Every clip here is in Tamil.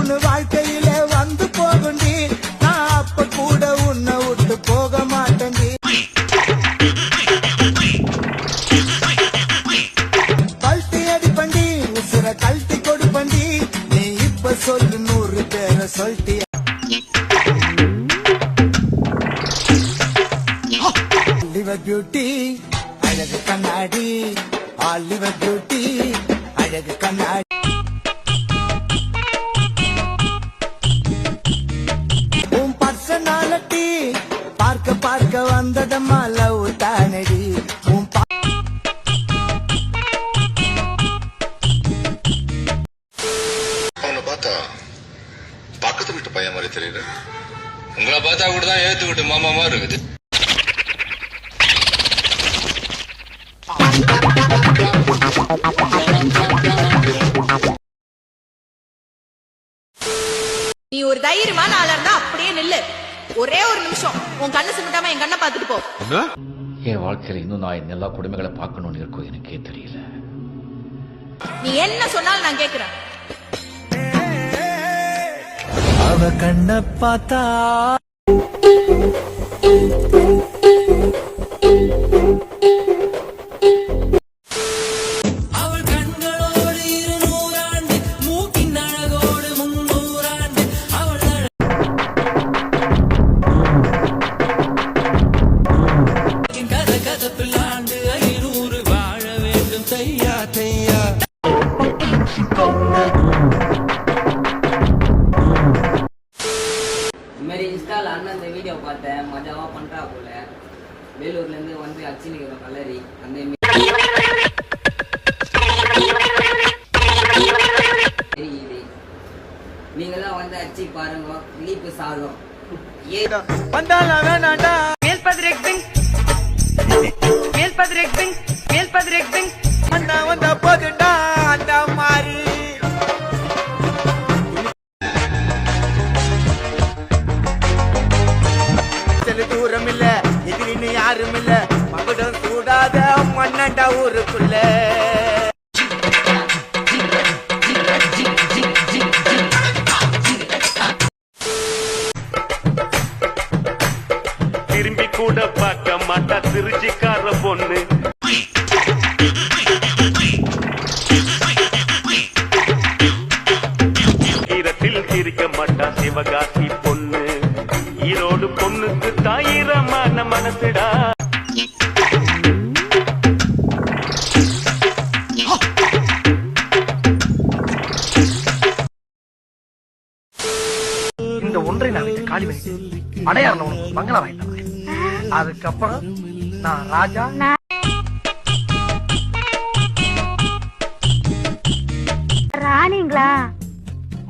ஒண்ணு வாழ்க்கையில வந்து போகுண்டி, நான் அப்ப கூட உன்னை விட்டு போக மாட்டேன்டி. கல்ட்டி அடி பண்டி, உசுர கல்ட்டி கொடு பண்டி, நீ இப்ப சொல்லு 100 பேரை சொல்லிட்டி. ஆலிவர் பியூட்டி அழகு கண்ணாடி, ஆலிவர் பியூட்டி அழகு கண்ணாடி. உன் பர்சனாலிட்டி பார்க்க பார்க்க வந்ததம்மா லவ் தானடி. அவனை பார்த்தா பக்கத்து வீட்டு பையன் மாதிரி தெரியல. உங்களை பார்த்தா கூட தான் ஏத்து விட்டு மாமா மாதிரி இருக்குது. நீ ஒரு தைரியமான ஆளா இருந்தா அப்படியே நில்லு. ஒரே ஒரு நிமிஷம் உன் கண்ணு சிமிட்டாம என் கண்ணை பார்த்துட்டு போ. என் வாழ்க்கையில இன்னும் நான் எல்லா குடும்பங்களை பார்க்கணும்னு இருக்கும் எனக்கே தெரியல. நீ என்ன சொன்னாலும் நான் கேக்குறேன். அவ கண்ண பார்த்தா இன்ஸ்டால அண்ணன் இந்த வீடியோ பார்த்தேன், மஜாவா பண்றா போல. வேலூர்ல இருந்து வந்து அச்சினிக்கிறோம் கல்லறி அந்த நீங்க தான் வந்து அச்சி பாருங்க, இனிப்பு சாதம் தூரம் இல்ல, எதிரின்னு யாரும் இல்ல, மகுடம் சூடாத மண்ணண்டா ஊருக்குள்ள. திரும்பி கூட பார்க்க மாட்டா திருச்சிக்கார பொண்ணு. ஈரத்தில் சிரிக்க மாட்டா சிவகாசி பொண்ணு. ஈரோடு பொண்ணுக்கு தாயிரமான மனசுடா. இந்த ஒன்றை நான் வீட்டு காலி வைத்து அடையாளம் உனக்கு பங்களா வாங்கிட்டேன். அதுக்கப்புறம் நான் ராஜா ராணிங்களா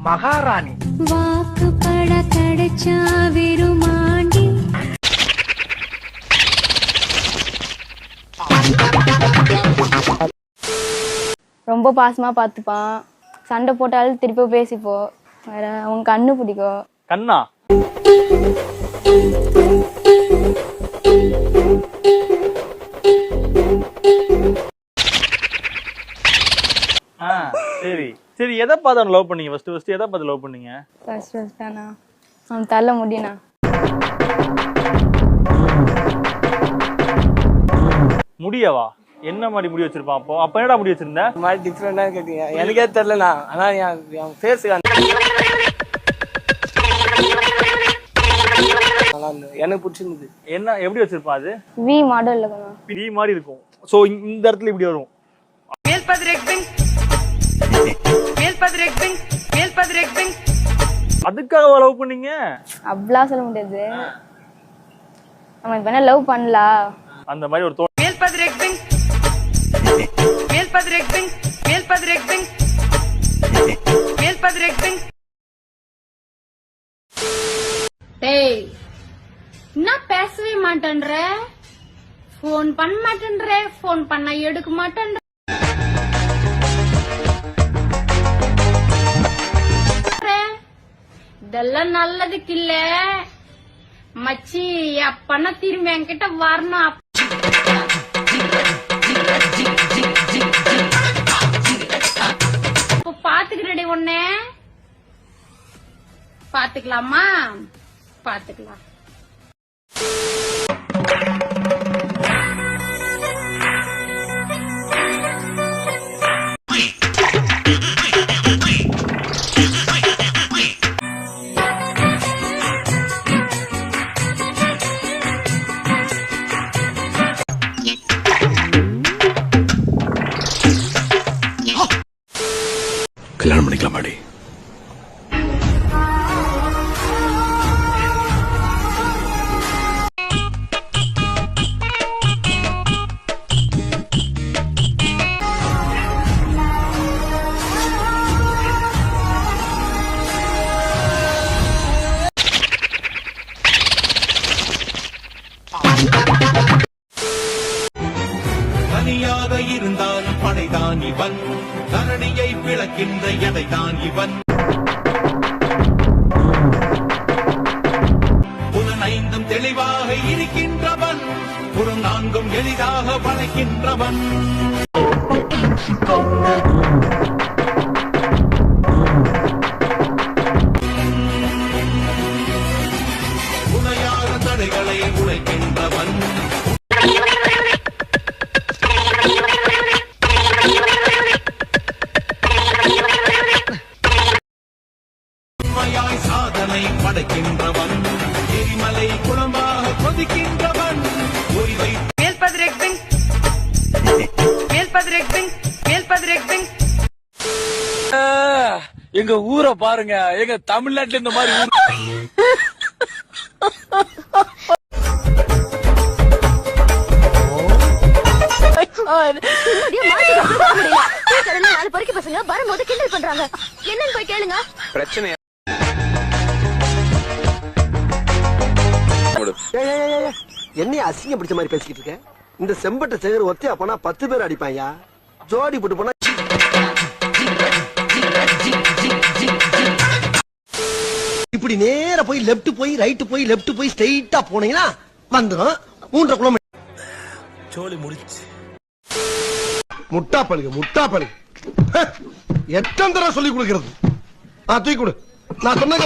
மகாராணி. வாக்குப்பட கிடைச்சா விருமாண்டி. ரொம்ப பாசமா பார்த்துப்பான். சண்டை போட்டாலும் திருப்பி பேசிப்போ. வேற அவன் கண்ணு பிடிக்கும். கண்ணா சரி சரி. எதை பார்த்து லவ் பண்ணீங்க? ஃபர்ஸ்ட் எதை பார்த்து லவ் பண்ணீங்க? ஃபர்ஸ்ட் அவன் தள்ள முடியுண்ணா. முடியவா? என்ன மாதிரி முடி வச்சிருப்பான்? அப்ப என்னடா முடி வச்சிருந்த? மாதிரி டிஃப்ரெண்டா கேட்டீங்க, எனக்கே தெரியலண்ணா. ஆனா என் ஃபேஸுக்கு எனக்கு பிடிச்சிருந்தது. என்ன எப்படி வச்சிருப்பான்? அது வி மாடல் இருக்கணும். வி மாதிரி இருக்கும். சோ இந்த இடத்துல இப்படி வரும். அதுக்காக லவ் பண்ணீங்க? அப்படிலாம் சொல்ல முடியாது. நம்ம இப்ப என்ன லவ் பண்ணலாம் அந்த மாதிரி ஒரு டேய், என்ன பேசவே மாட்டேன்ற, போன் பண்ண மாட்டேன்ற, போன் பண்ண எடுக்க மாட்டேன்ற. இதெல்லாம் நல்லதுக்கு இல்ல மச்சி. அப்பனா திரும்பி என்கிட்ட வரணும். பாத்துக்கிறடி ஒண்ணு பாத்துக்கலாமா? பாத்துக்கலாம். கல்யாணம் பண்ணிக்கலாமாடி? தனியாக இருந்தாலும் படைதான் இவன், தரணியை விளக்கின்ற எடைதான் இவன். புலனைந்தும் தெளிவாக இருக்கின்றவன், புறம் நான்கும் எளிதாக வளைக்கின்றவன். புனையாத தடைகளை உழைக்கின்றவன். சாதனை படைக்கின்றவன், எரிமலை குளமாக கொதிக்கின்றவன். எங்க ஊரை பாருங்க, எங்க தமிழ்நாட்டுல இந்த மாதிரி பசங்க வரும்போது கிண்டல் பண்றாங்க. என்னன்னு போய் கேளுங்க. பிரச்சனை என்ன அசிங்கம் பிடிச்ச மாதிரி பேசிக்கிட்டு இருக்க? இந்த செம்பட்ட சேகர் ஒத்தையா போனா 10 பேர் அடிப்பாயா? ஜோடி போட்டு போனா இப்படி நேர போய் லெப்ட் போய் ரைட் போய் லெப்ட் போய் ஸ்ட்ரைட்டா போனீங்கன்னா வந்துடும் 3.5 கிலோமீட்டர். சோலி முடிச்சு. முட்டா பழுகு எத்தனை தடவை சொல்லி கொடுக்கிறது? தூக்கி கொடு. நான் சொன்ன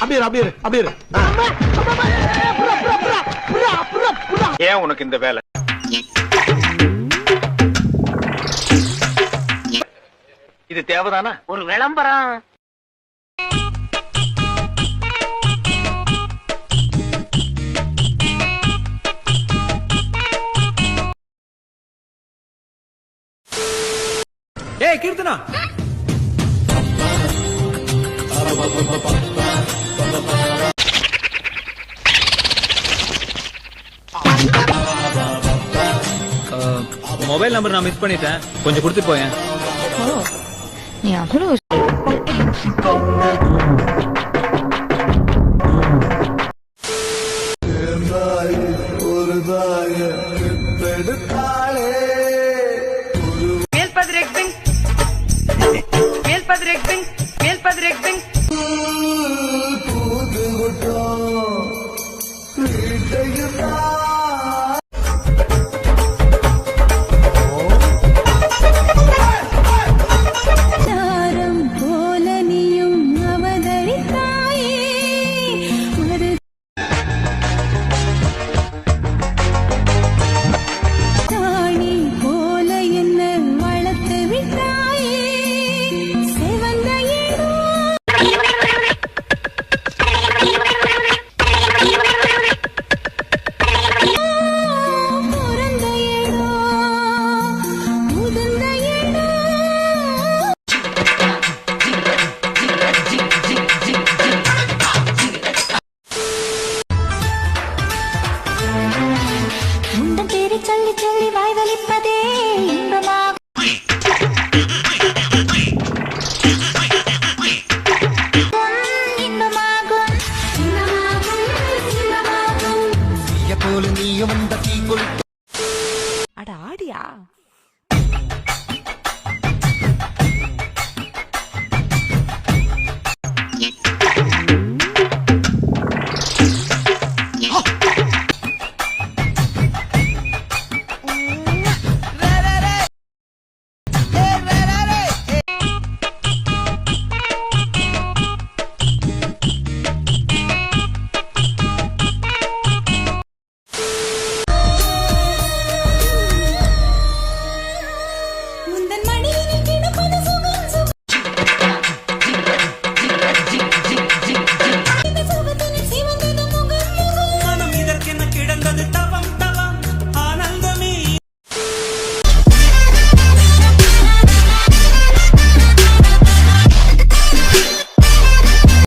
அப்படியே ஏன் உனக்கு இந்த வேலை? இது தேவைதானா? ஒரு விளம்பரம். ஏய் கீர்த்தனா, மொபைல் நம்பர் நான் மிஸ் பண்ணிட்டேன், கொஞ்சம் கொடுத்துட்டு போயேன். நீ அவ்வளவு சொல்லி சொல்லி வாய் வலிப்பதே இன்பமாகும். போல நீயும் அந்த தீ கொளுத்த